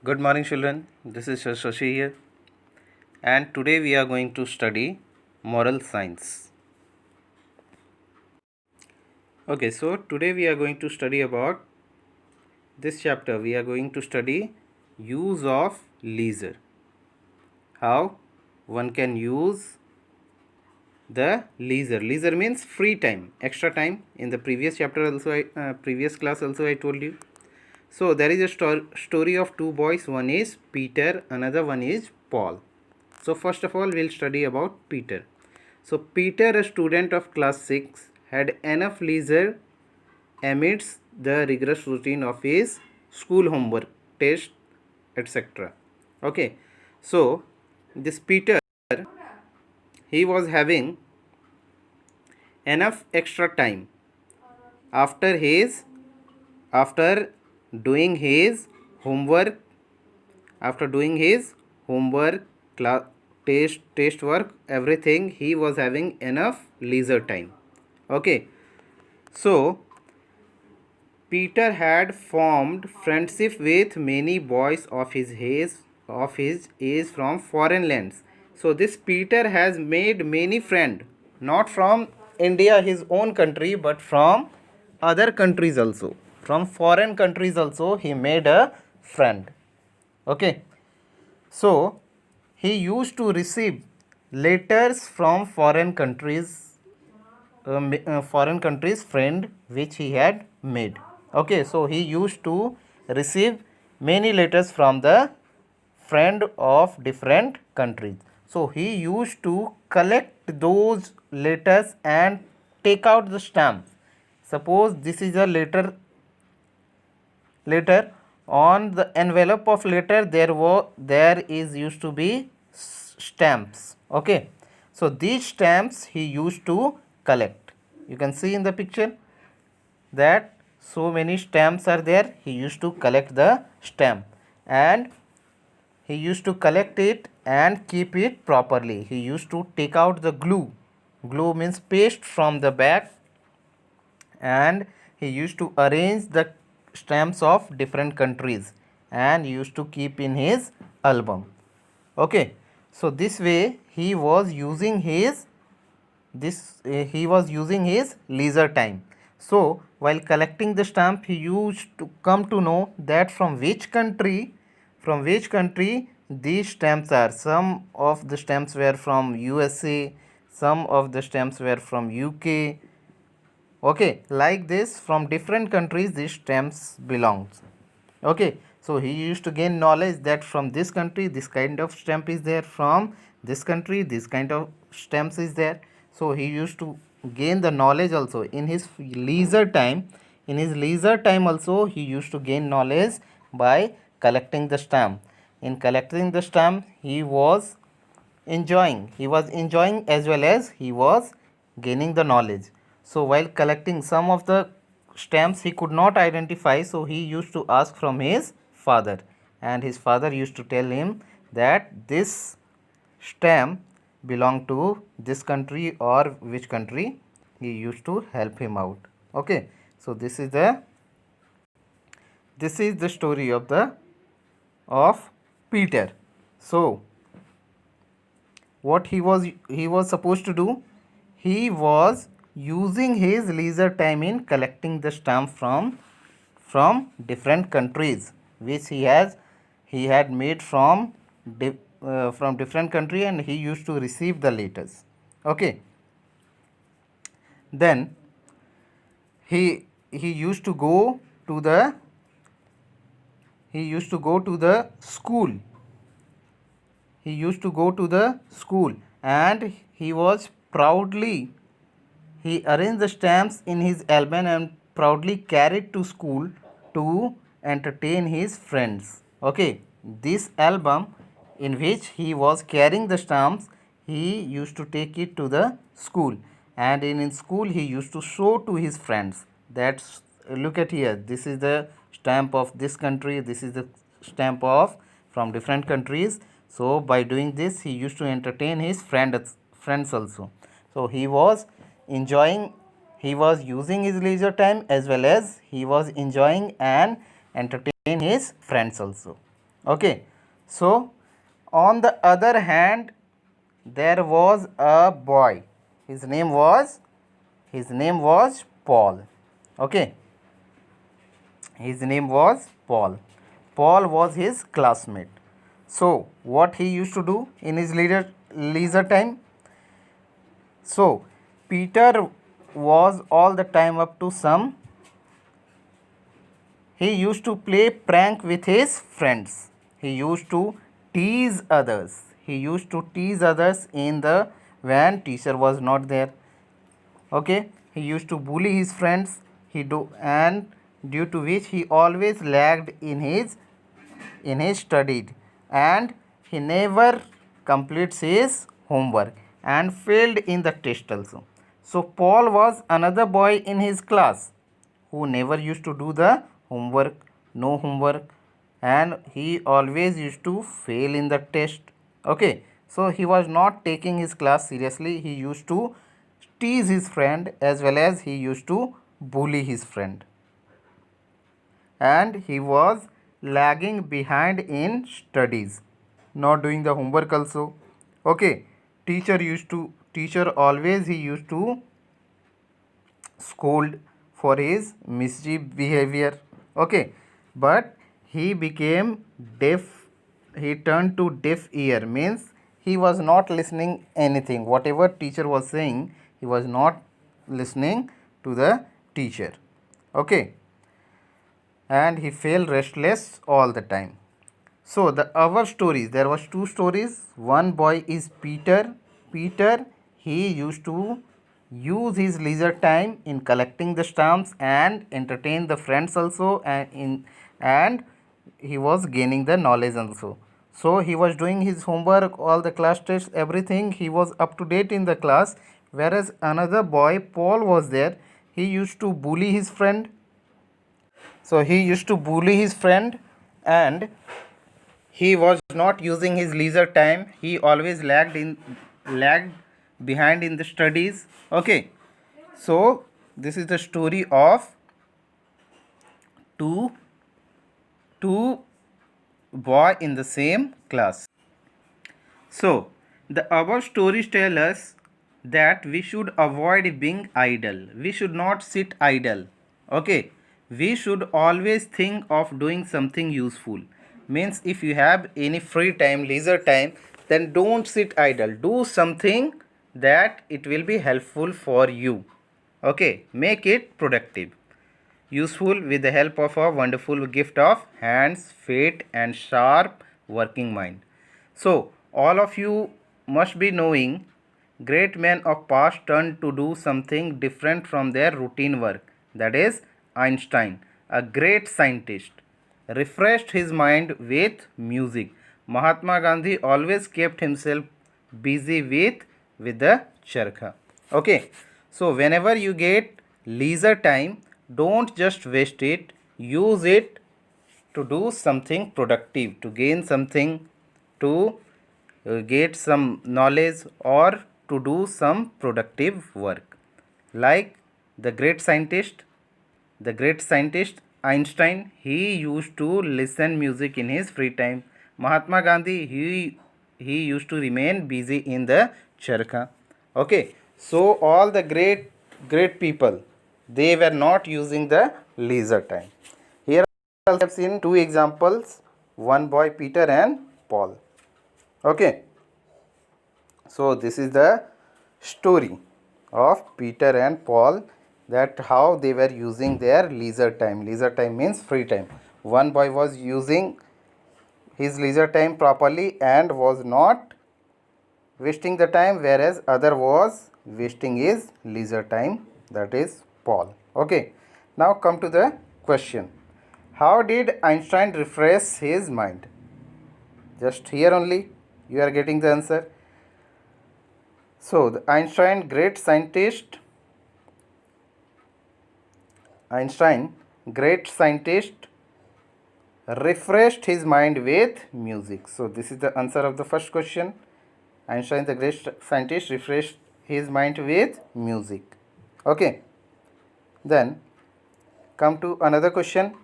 Good morning, children. This is Shashi here, and today we are going to study moral science. Okay, so today we are going to study about this chapter. We are going to study use of leisure. How one can use the leisure. Leisure means free time, extra time. In the previous chapter, also, previous class, also I told you. So there is a story of two boys. One is Peter, another one is Paul. So first of all, we'll study about Peter. So Peter, a student of class 6, had enough leisure amidst the rigorous routine of his school homework, test, etc. Okay, so this Peter, he was having enough extra time after his after doing his homework after doing his homework class test work everything. He was having enough leisure time. Okay, so Peter had formed friendship with many boys of his age from foreign lands. So this Peter has made many friends, not from India, his own country, but from other countries also. From foreign countries also, he made a friend. Okay, so he used to receive letters from foreign countries friend which he had made. Okay, so he used to receive many letters from the friend of different countries. So he used to collect those letters and take out the stamp. Suppose this is a letter. On the envelope of letter there is used to be stamps. Okay, so these stamps he used to collect. You can see in the picture that so many stamps are there. He used to collect the stamp, and he used to collect it and keep it properly. He used to take out the glue means paste from the back, and he used to arrange the stamps of different countries and used to keep in his album. Okay, so this way he was using his leisure time. So while collecting the stamp, he used to come to know that from which country these stamps are. Some of the stamps were from USA, some of the stamps were from UK. Okay, like this, from different countries these stamps belongs. Okay, so he used to gain knowledge that from this country this kind of stamp is there, from this country this kind of stamps is there. So he used to gain the knowledge also in his leisure time. In his leisure time also he used to gain knowledge by collecting the stamp. In collecting the stamp he was enjoying as well as he was gaining the knowledge. So while collecting some of the stamps he could not identify, so he used to ask from his father, and his father used to tell him that this stamp belong to this country or which country. He used to help him out. Okay, so this is the story of Peter. So what he was supposed to do, he was using his leisure time in collecting the stamp from different countries which he had made from different country, and he used to receive the letters. Okay, then he used to go to the school. And he arranged the stamps in his album and proudly carried to school to entertain his friends. Okay, this album in which he was carrying the stamps, he used to take it to the school, and in school he used to show to his friends. That's Look at here. This is the stamp of this country. This is the stamp of from different countries. So by doing this, he used to entertain his friends also. So he was using his leisure time as well as he was enjoying and entertain his friends also. Okay, so on the other hand, there was a boy. His name was Paul. Okay, his name was Paul. Paul was his classmate. So what he used to do in his leisure time? So Peter was all the time up to some. He used to play prank with his friends. He used to tease others. He used to tease others in the when teacher was not there. Okay, he used to bully his friends. And due to which he always lagged in his studied, and he never completes his homework and failed in the test also. So Paul was another boy in his class who never used to do the homework, no homework, and he always used to fail in the test. Okay, so he was not taking his class seriously. He used to tease his friend as well as he used to bully his friend, and he was lagging behind in studies, not doing the homework also. Okay, teacher always he used to scold for his mischief behavior. Okay, but he became deaf. He turned to deaf ear, means he was not listening anything whatever teacher was saying. He was not listening to the teacher. Okay, and he felt restless all the time. So the our stories, there was two stories. One boy is Peter. Peter, he used to use his leisure time in collecting the stamps and entertain the friends also, and he was gaining the knowledge also. So he was doing his homework, all the class tests, everything. He was up to date in the class. Whereas another boy, Paul, was there. He used to bully his friend. So he used to bully his friend, and he was not using his leisure time. He always lagged behind in the studies. Okay, so this is the story of two two boy in the same class. So the above stories tell us that we should avoid being idle. We should not sit idle. Okay, we should always think of doing something useful. Means if you have any free time, leisure time, then don't sit idle. Do something that it will be helpful for you. Okay, make it productive, useful with the help of a wonderful gift of hands, feet, and sharp working mind. So, all of you must be knowing great men of past turned to do something different from their routine work. That is, Einstein, a great scientist, refreshed his mind with music. Mahatma Gandhi always kept himself busy with the charkha. Okay, so whenever you get leisure time, don't just waste it, use it to do something productive, to gain something, to get some knowledge, or to do some productive work. Like the great scientist, Einstein, he used to listen music in his free time. Mahatma Gandhi, he used to remain busy in the charkha. Okay, so all the great people, they were not using the leisure time. Here I have seen two examples, one boy Peter and Paul. Okay, so this is the story of Peter and Paul, that how they were using their leisure time. Leisure time means free time. One boy was using his leisure time properly and was not wasting the time, whereas other was wasting his leisure time, that is Paul. Okay, now come to the question. How did Einstein refresh his mind? Just here only you are getting the answer. So the Einstein, great scientist, refreshed his mind with music. So this is the answer of the first question. Einstein, the great scientist, refreshed his mind with music. Okay. Then come to another question.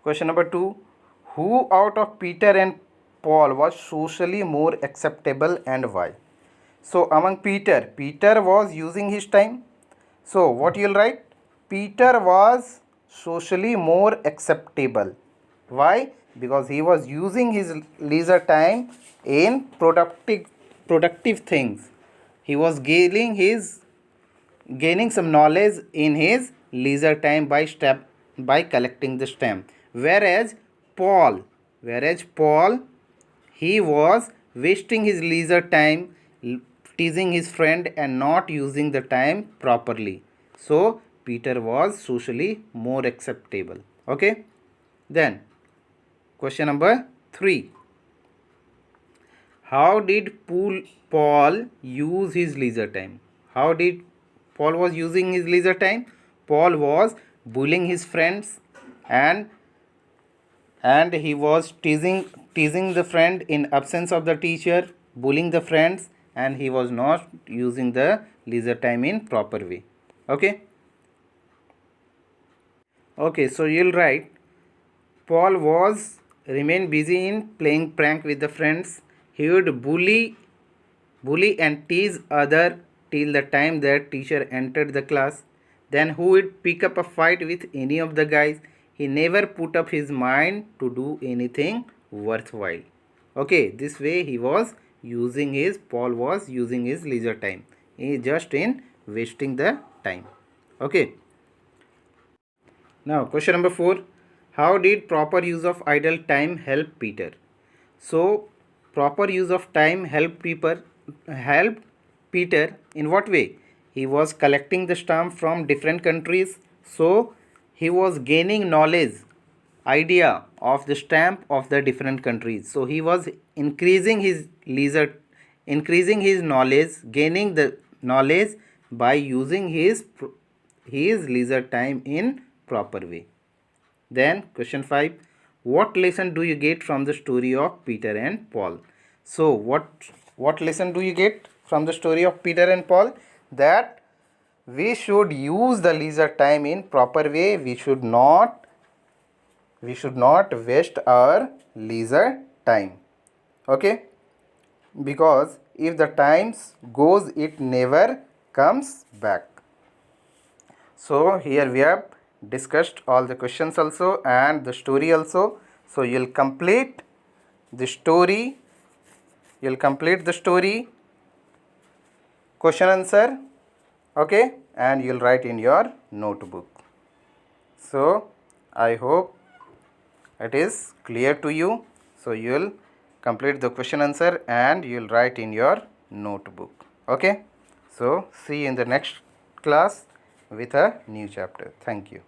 Question number 2. Who out of Peter and Paul was socially more acceptable and why? So among Peter was using his time. So what you'll write? Peter was socially more acceptable. Why? Because he was using his leisure time in productive things. He was gaining some knowledge in his leisure time by collecting the stamp. Whereas Paul he was wasting his leisure time teasing his friend and not using the time properly. So Peter was socially more acceptable. Okay. Then question number 3. How did Paul use his leisure time? How did Paul was using his leisure time? Paul was bullying his friends and he was teasing the friend in absence of the teacher, bullying the friends, and he was not using the leisure time in proper way. Okay. Okay, so you'll write Paul was remain busy in playing prank with the friends. He would bully and tease other till the time that teacher entered the class. Then who would pick up a fight with any of the guys. He never put up his mind to do anything worthwhile. Okay, this way Paul was using his leisure time. He just in wasting the time. Okay. Now question number 4. How did proper use of idle time help Peter? So proper use of time helped Peter in what way? He was collecting the stamp from different countries, so he was gaining knowledge, idea of the stamp of the different countries. So he was increasing his knowledge, gaining the knowledge by using his leisure time in proper way. Then question 5. What lesson do you get from the story of Peter and Paul? So what lesson do you get from the story of Peter and Paul? That we should use the leisure time in proper way. We should not waste our leisure time. Okay? Because if the times goes, it never comes back. So here we have discussed all the questions also and the story also. So you'll complete the story, question answer, okay, and you'll write in your notebook. So I hope it is clear to you. So you'll complete the question answer and you'll write in your notebook. Okay. So see you in the next class with a new chapter. Thank you.